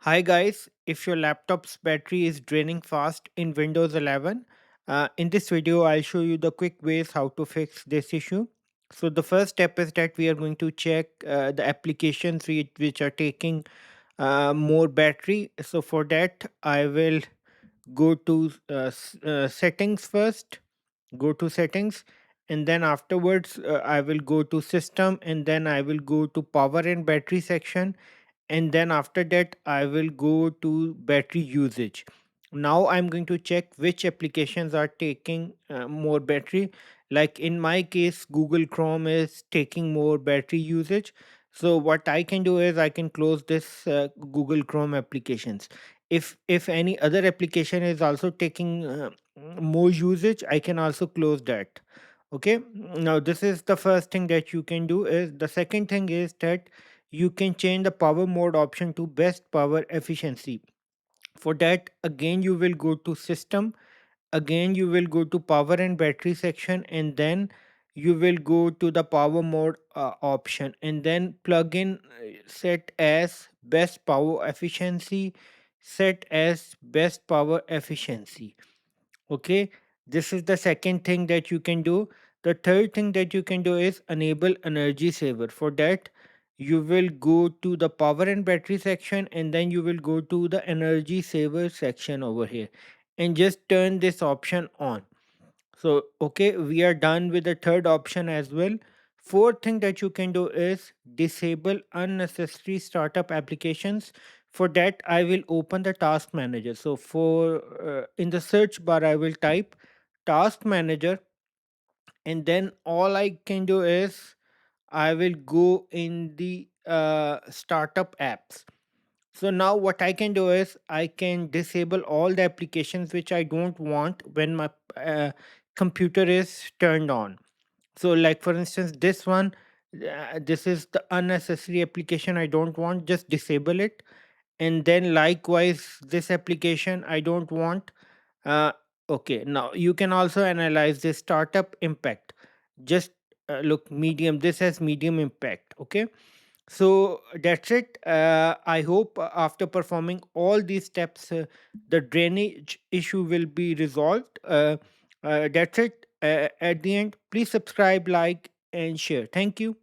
Hi guys, if your laptop's battery is draining fast in Windows 11, in this video I'll show you the quick ways how to fix this issue. So the first step is that we are going to check the applications which are taking more battery. So for that I will go to settings first, go to settings, and then afterwards I will go to system, and then I will go to power and battery section, and then after that I will go to battery usage. Now I'm going to check which applications are taking more battery. Like in my case, Google Chrome is taking more battery usage. So what I can do is I can close this Google Chrome applications. If any other application is also taking more usage, I can also close that. Okay, now this is the first thing that you can do. Is the second thing is that you can change the power mode option to best power efficiency. For that, again you will go to system, again you will go to power and battery section, and then you will go to the power mode option, and then plug in set as best power efficiency, set as best power efficiency. Okay, this is the second thing that you can do. The third thing that you can do is enable energy saver. For that, you will go to the power and battery section, and then you will go to the energy saver section over here, and just turn this option on. So, okay, we are done with the third option as well. Fourth thing that you can do is disable unnecessary startup applications. For that, I will open the task manager. So, for in the search bar, I will type task manager, and then all I can do is I will go in the startup apps. So now what I can do is I can disable all the applications which I don't want when my computer is turned on. So like for instance this one, this is the unnecessary application I don't want, just disable it. And then likewise this application I don't want. uh, okay, now you can also analyze this startup impact. Just look medium, this has medium impact. Okay, so that's it. I hope after performing all these steps, the drainage issue will be resolved. That's it. At the end, please subscribe, like, and share. Thank you.